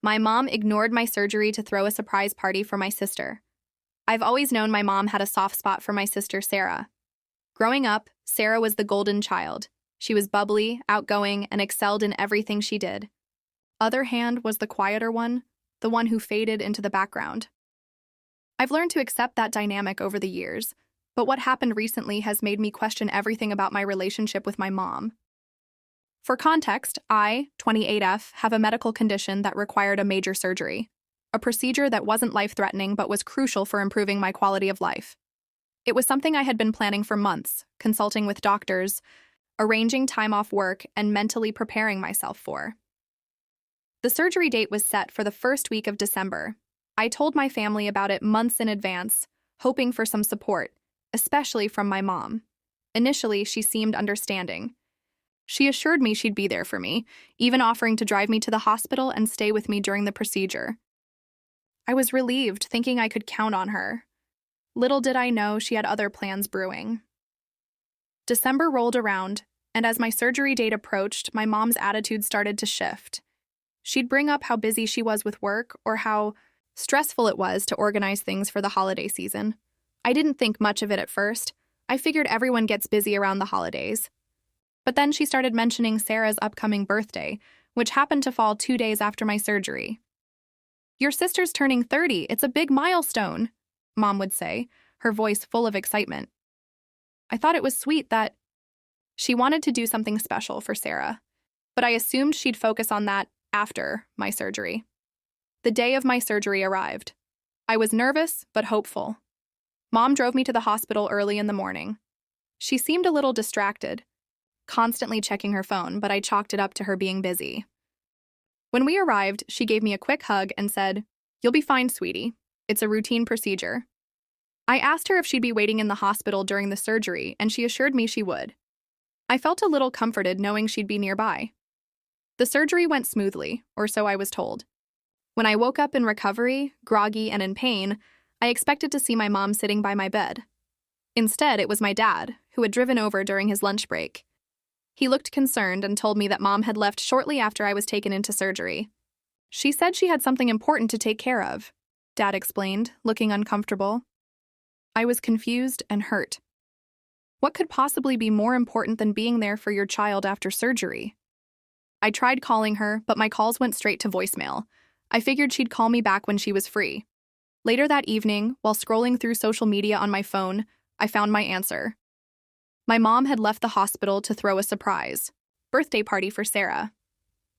My mom ignored my surgery to throw a surprise party for my sister. I've always known my mom had a soft spot for my sister, Sarah. Growing up, Sarah was the golden child. She was bubbly, outgoing, and excelled in everything she did. Other hand was the quieter one, the one who faded into the background. I've learned to accept that dynamic over the years, but what happened recently has made me question everything about my relationship with my mom. For context, I, 28F, have a medical condition that required a major surgery, a procedure that wasn't life-threatening but was crucial for improving my quality of life. It was something I had been planning for months, consulting with doctors, arranging time off work, and mentally preparing myself for. The surgery date was set for the first week of December. I told my family about it months in advance, hoping for some support, especially from my mom. Initially, she seemed understanding. She assured me she'd be there for me, even offering to drive me to the hospital and stay with me during the procedure. I was relieved, thinking I could count on her. Little did I know she had other plans brewing. December rolled around, and as my surgery date approached, my mom's attitude started to shift. She'd bring up how busy she was with work or how stressful it was to organize things for the holiday season. I didn't think much of it at first. I figured everyone gets busy around the holidays. But then she started mentioning Sarah's upcoming birthday, which happened to fall 2 days after my surgery. "Your sister's turning 30. It's a big milestone," Mom would say, her voice full of excitement. I thought it was sweet that she wanted to do something special for Sarah, but I assumed she'd focus on that after my surgery. The day of my surgery arrived. I was nervous, but hopeful. Mom drove me to the hospital early in the morning. She seemed a little distracted, constantly checking her phone, but I chalked it up to her being busy. When we arrived, she gave me a quick hug and said, "You'll be fine, sweetie. It's a routine procedure." I asked her if she'd be waiting in the hospital during the surgery, and she assured me she would. I felt a little comforted knowing she'd be nearby. The surgery went smoothly, or so I was told. When I woke up in recovery, groggy and in pain, I expected to see my mom sitting by my bed. Instead, it was my dad, who had driven over during his lunch break. He looked concerned and told me that Mom had left shortly after I was taken into surgery. "She said she had something important to take care of," Dad explained, looking uncomfortable. I was confused and hurt. What could possibly be more important than being there for your child after surgery? I tried calling her, but my calls went straight to voicemail. I figured she'd call me back when she was free. Later that evening, while scrolling through social media on my phone, I found my answer. My mom had left the hospital to throw a surprise birthday party for Sarah.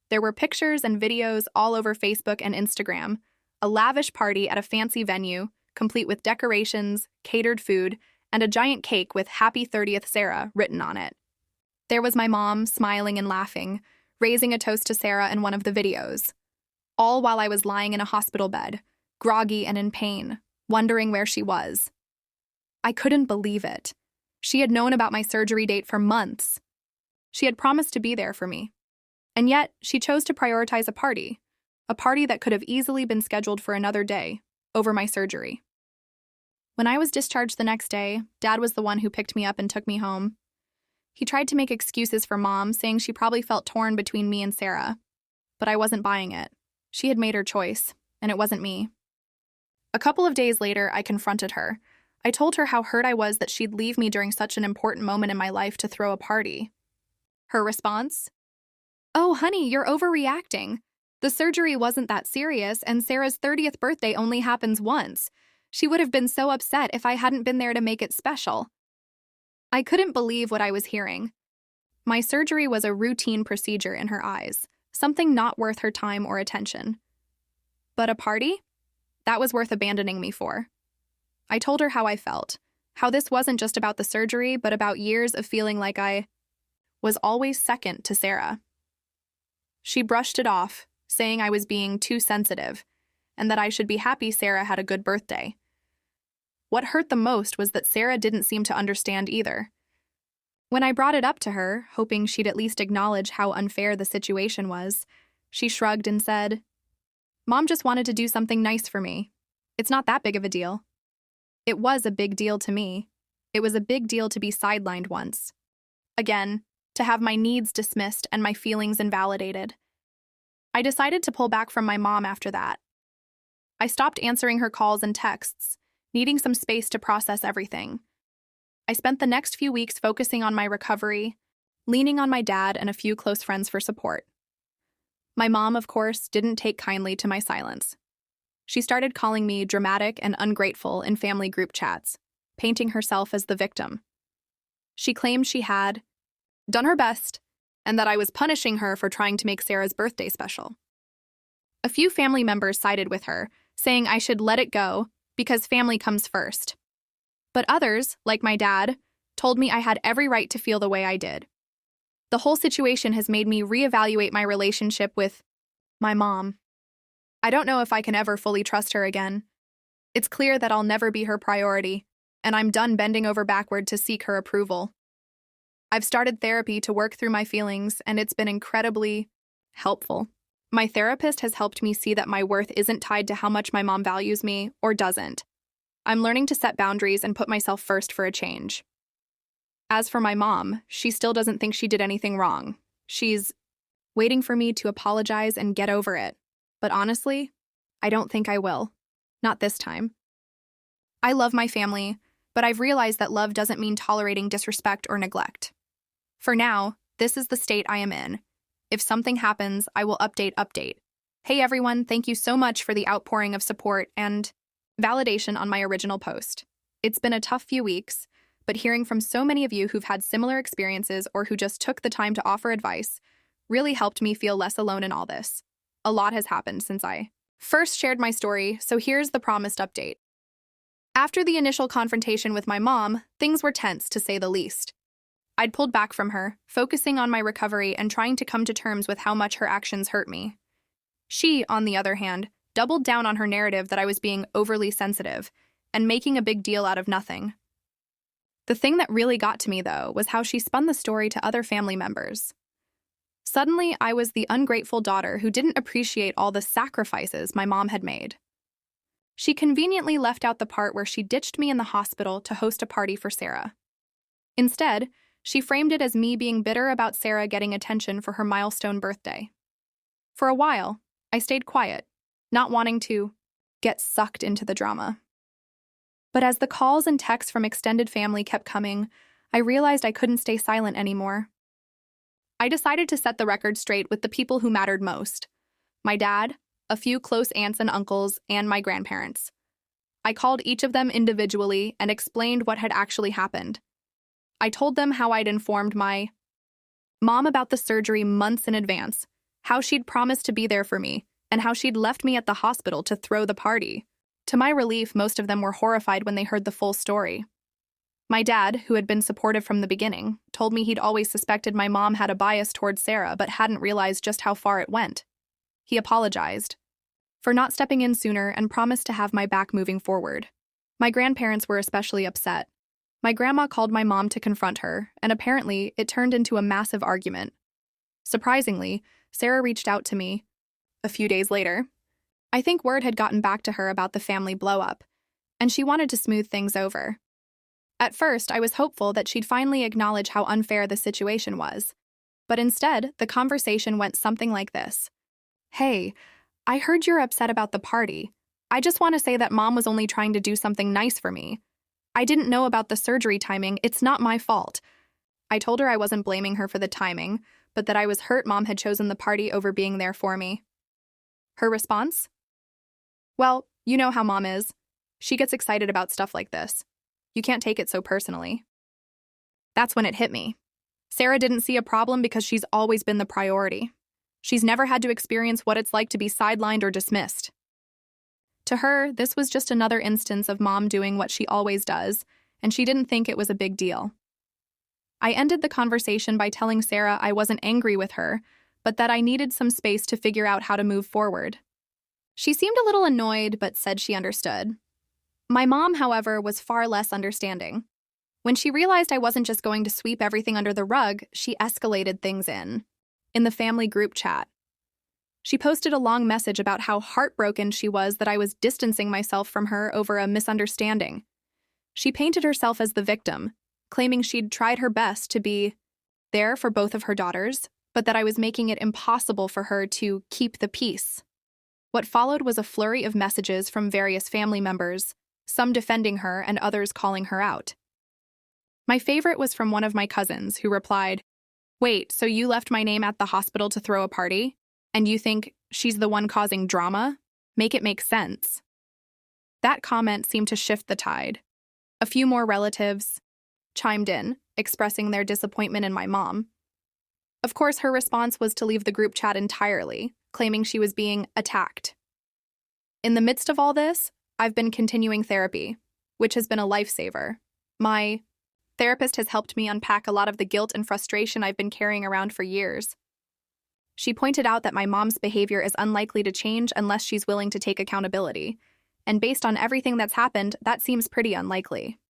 There were pictures and videos all over Facebook and Instagram, a lavish party at a fancy venue, complete with decorations, catered food, and a giant cake with "Happy 30th Sarah" written on it. There was my mom, smiling and laughing, raising a toast to Sarah in one of the videos. All while I was lying in a hospital bed, groggy and in pain, wondering where she was. I couldn't believe it. She had known about my surgery date for months. She had promised to be there for me. And yet, she chose to prioritize a party that could have easily been scheduled for another day, over my surgery. When I was discharged the next day, Dad was the one who picked me up and took me home. He tried to make excuses for Mom, saying she probably felt torn between me and Sarah. But I wasn't buying it. She had made her choice, and it wasn't me. A couple of days later, I confronted her. I told her how hurt I was that she'd leave me during such an important moment in my life to throw a party. Her response? "Oh, honey, you're overreacting. The surgery wasn't that serious, and Sarah's 30th birthday only happens once. She would have been so upset if I hadn't been there to make it special." I couldn't believe what I was hearing. My surgery was a routine procedure in her eyes, something not worth her time or attention. But a party? That was worth abandoning me for. I told her how I felt, how this wasn't just about the surgery, but about years of feeling like I was always second to Sarah. She brushed it off, saying I was being too sensitive, and that I should be happy Sarah had a good birthday. What hurt the most was that Sarah didn't seem to understand either. When I brought it up to her, hoping she'd at least acknowledge how unfair the situation was, she shrugged and said, "Mom just wanted to do something nice for me. It's not that big of a deal." It was a big deal to me. It was a big deal to be sidelined once. Again, to have my needs dismissed and my feelings invalidated. I decided to pull back from my mom after that. I stopped answering her calls and texts, needing some space to process everything. I spent the next few weeks focusing on my recovery, leaning on my dad and a few close friends for support. My mom, of course, didn't take kindly to my silence. She started calling me dramatic and ungrateful in family group chats, painting herself as the victim. She claimed she had done her best and that I was punishing her for trying to make Sarah's birthday special. A few family members sided with her, saying I should let it go because family comes first. But others, like my dad, told me I had every right to feel the way I did. The whole situation has made me reevaluate my relationship with my mom. I don't know if I can ever fully trust her again. It's clear that I'll never be her priority, and I'm done bending over backward to seek her approval. I've started therapy to work through my feelings, and it's been incredibly helpful. My therapist has helped me see that my worth isn't tied to how much my mom values me or doesn't. I'm learning to set boundaries and put myself first for a change. As for my mom, she still doesn't think she did anything wrong. She's waiting for me to apologize and get over it. But honestly, I don't think I will. Not this time. I love my family, but I've realized that love doesn't mean tolerating disrespect or neglect. For now, this is the state I am in. If something happens, I will update. Hey everyone, thank you so much for the outpouring of support and validation on my original post. It's been a tough few weeks, but hearing from so many of you who've had similar experiences or who just took the time to offer advice really helped me feel less alone in all this. A lot has happened since I first shared my story, so here's the promised update. After the initial confrontation with my mom, things were tense to say the least. I'd pulled back from her, focusing on my recovery and trying to come to terms with how much her actions hurt me. She, on the other hand, doubled down on her narrative that I was being overly sensitive and making a big deal out of nothing. The thing that really got to me, though, was how she spun the story to other family members. Suddenly, I was the ungrateful daughter who didn't appreciate all the sacrifices my mom had made. She conveniently left out the part where she ditched me in the hospital to host a party for Sarah. Instead, she framed it as me being bitter about Sarah getting attention for her milestone birthday. For a while, I stayed quiet, not wanting to get sucked into the drama. But as the calls and texts from extended family kept coming, I realized I couldn't stay silent anymore. I decided to set the record straight with the people who mattered most: my dad, a few close aunts and uncles, and my grandparents. I called each of them individually and explained what had actually happened. I told them how I'd informed my mom about the surgery months in advance, how she'd promised to be there for me, and how she'd left me at the hospital to throw the party. To my relief, most of them were horrified when they heard the full story. My dad, who had been supportive from the beginning, told me he'd always suspected my mom had a bias towards Sarah but hadn't realized just how far it went. He apologized for not stepping in sooner and promised to have my back moving forward. My grandparents were especially upset. My grandma called my mom to confront her, and apparently it turned into a massive argument. Surprisingly, Sarah reached out to me a few days later. I think word had gotten back to her about the family blow-up, and she wanted to smooth things over. At first, I was hopeful that she'd finally acknowledge how unfair the situation was. But instead, the conversation went something like this. Hey, I heard you're upset about the party. I just want to say that Mom was only trying to do something nice for me. I didn't know about the surgery timing. It's not my fault. I told her I wasn't blaming her for the timing, but that I was hurt Mom had chosen the party over being there for me. Her response? Well, you know how Mom is. She gets excited about stuff like this. You can't take it so personally. That's when it hit me. Sarah didn't see a problem because she's always been the priority. She's never had to experience what it's like to be sidelined or dismissed. To her, this was just another instance of Mom doing what she always does, and she didn't think it was a big deal. I ended the conversation by telling Sarah I wasn't angry with her, but that I needed some space to figure out how to move forward. She seemed a little annoyed, but said she understood. My mom, however, was far less understanding. When she realized I wasn't just going to sweep everything under the rug, she escalated things in the family group chat. She posted a long message about how heartbroken she was that I was distancing myself from her over a misunderstanding. She painted herself as the victim, claiming she'd tried her best to be there for both of her daughters, but that I was making it impossible for her to keep the peace. What followed was a flurry of messages from various family members, some defending her and others calling her out. My favorite was from one of my cousins, who replied, "Wait, so you left my name at the hospital to throw a party? And you think she's the one causing drama? Make it make sense." That comment seemed to shift the tide. A few more relatives chimed in, expressing their disappointment in my mom. Of course, her response was to leave the group chat entirely, claiming she was being attacked. In the midst of all this, I've been continuing therapy, which has been a lifesaver. My therapist has helped me unpack a lot of the guilt and frustration I've been carrying around for years. She pointed out that my mom's behavior is unlikely to change unless she's willing to take accountability, and based on everything that's happened, that seems pretty unlikely.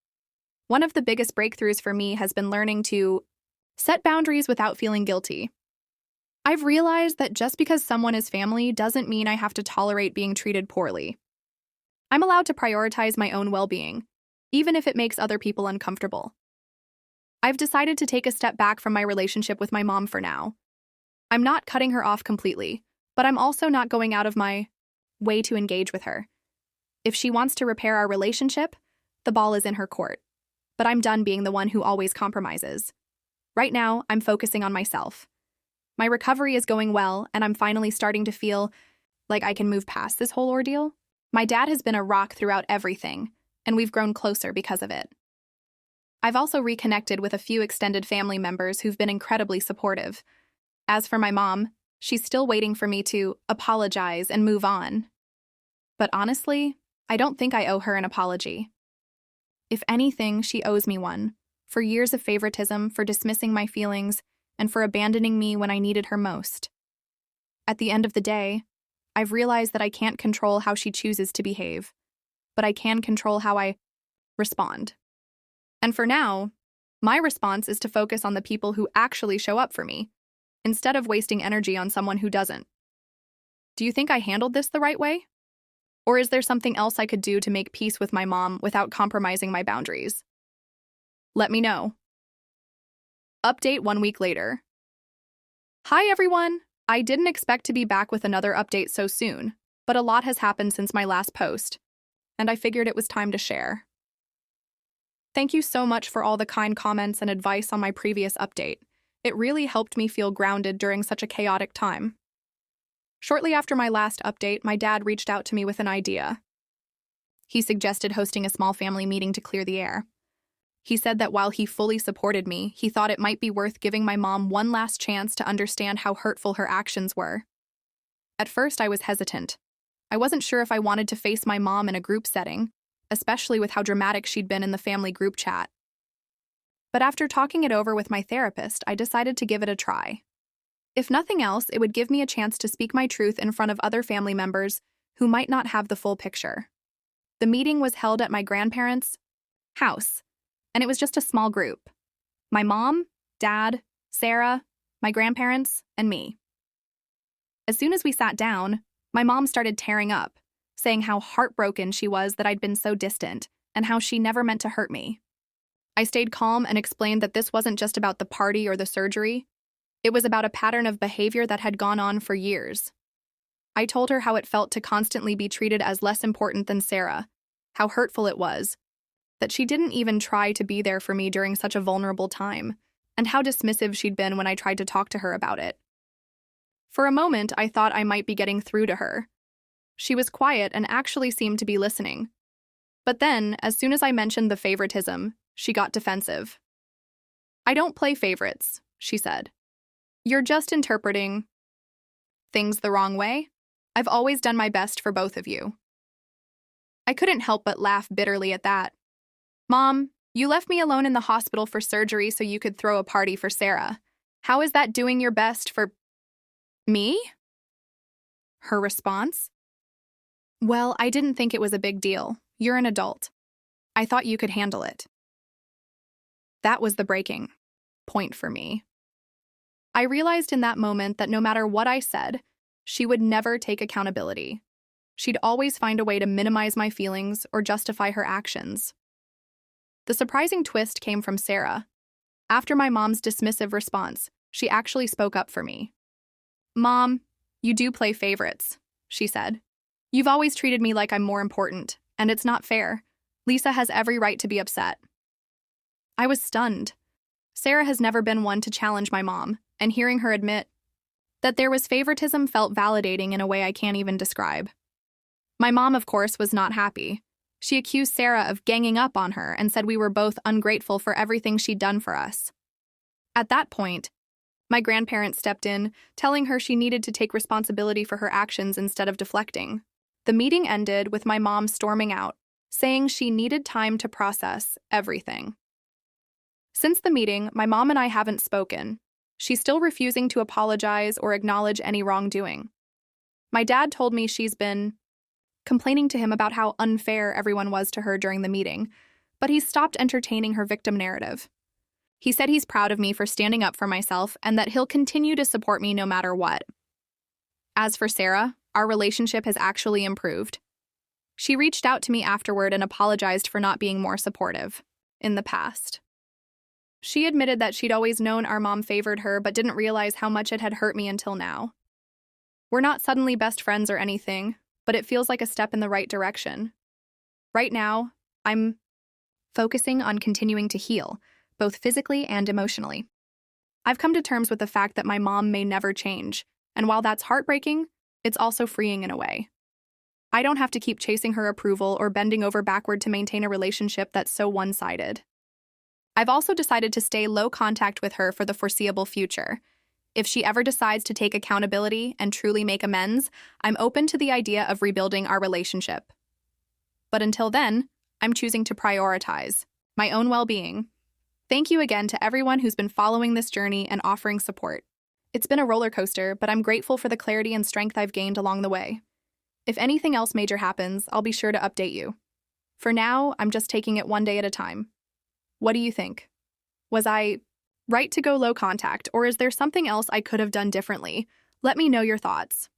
One of the biggest breakthroughs for me has been learning to set boundaries without feeling guilty. I've realized that just because someone is family doesn't mean I have to tolerate being treated poorly. I'm allowed to prioritize my own well-being, even if it makes other people uncomfortable. I've decided to take a step back from my relationship with my mom for now. I'm not cutting her off completely, but I'm also not going out of my way to engage with her. If she wants to repair our relationship, the ball is in her court. But I'm done being the one who always compromises. Right now, I'm focusing on myself. My recovery is going well, and I'm finally starting to feel like I can move past this whole ordeal. My dad has been a rock throughout everything, and we've grown closer because of it. I've also reconnected with a few extended family members who've been incredibly supportive. As for my mom, she's still waiting for me to apologize and move on. But honestly, I don't think I owe her an apology. If anything, she owes me one, for years of favoritism, for dismissing my feelings, and for abandoning me when I needed her most. At the end of the day, I've realized that I can't control how she chooses to behave, but I can control how I respond. And for now, my response is to focus on the people who actually show up for me, instead of wasting energy on someone who doesn't. Do you think I handled this the right way? Or is there something else I could do to make peace with my mom without compromising my boundaries? Let me know. Update 1 week later. Hi everyone! I didn't expect to be back with another update so soon, but a lot has happened since my last post, and I figured it was time to share. Thank you so much for all the kind comments and advice on my previous update. It really helped me feel grounded during such a chaotic time. Shortly after my last update, my dad reached out to me with an idea. He suggested hosting a small family meeting to clear the air. He said that while he fully supported me, he thought it might be worth giving my mom one last chance to understand how hurtful her actions were. At first, I was hesitant. I wasn't sure if I wanted to face my mom in a group setting, especially with how dramatic she'd been in the family group chat. But after talking it over with my therapist, I decided to give it a try. If nothing else, it would give me a chance to speak my truth in front of other family members who might not have the full picture. The meeting was held at my grandparents' house, and it was just a small group. My mom, dad, Sarah, my grandparents, and me. As soon as we sat down, my mom started tearing up, saying how heartbroken she was that I'd been so distant, and how she never meant to hurt me. I stayed calm and explained that this wasn't just about the party or the surgery. It was about a pattern of behavior that had gone on for years. I told her how it felt to constantly be treated as less important than Sarah, how hurtful it was, that she didn't even try to be there for me during such a vulnerable time, and how dismissive she'd been when I tried to talk to her about it. For a moment, I thought I might be getting through to her. She was quiet and actually seemed to be listening. But then, as soon as I mentioned the favoritism, she got defensive. "I don't play favorites," she said. "You're just interpreting things the wrong way. I've always done my best for both of you." I couldn't help but laugh bitterly at that. "Mom, you left me alone in the hospital for surgery so you could throw a party for Sarah. How is that doing your best for me?" Her response? "Well, I didn't think it was a big deal. You're an adult. I thought you could handle it." That was the breaking point for me. I realized in that moment that no matter what I said, she would never take accountability. She'd always find a way to minimize my feelings or justify her actions. The surprising twist came from Sarah. After my mom's dismissive response, she actually spoke up for me. "Mom, you do play favorites," she said. "You've always treated me like I'm more important, and it's not fair. Lisa has every right to be upset." I was stunned. Sarah has never been one to challenge my mom, and hearing her admit that there was favoritism felt validating in a way I can't even describe. My mom, of course, was not happy. She accused Sarah of ganging up on her and said we were both ungrateful for everything she'd done for us. At that point, my grandparents stepped in, telling her she needed to take responsibility for her actions instead of deflecting. The meeting ended with my mom storming out, saying she needed time to process everything. Since the meeting, my mom and I haven't spoken. She's still refusing to apologize or acknowledge any wrongdoing. My dad told me she's been complaining to him about how unfair everyone was to her during the meeting, but he's stopped entertaining her victim narrative. He said he's proud of me for standing up for myself and that he'll continue to support me no matter what. As for Sarah, our relationship has actually improved. She reached out to me afterward and apologized for not being more supportive in the past. She admitted that she'd always known our mom favored her but didn't realize how much it had hurt me until now. We're not suddenly best friends or anything, but it feels like a step in the right direction. Right now, I'm focusing on continuing to heal, both physically and emotionally. I've come to terms with the fact that my mom may never change, and while that's heartbreaking, it's also freeing in a way. I don't have to keep chasing her approval or bending over backward to maintain a relationship that's so one-sided. I've also decided to stay low contact with her for the foreseeable future. If she ever decides to take accountability and truly make amends, I'm open to the idea of rebuilding our relationship. But until then, I'm choosing to prioritize my own well-being. Thank you again to everyone who's been following this journey and offering support. It's been a roller coaster, but I'm grateful for the clarity and strength I've gained along the way. If anything else major happens, I'll be sure to update you. For now, I'm just taking it one day at a time. What do you think? Was I right to go low contact, or is there something else I could have done differently? Let me know your thoughts.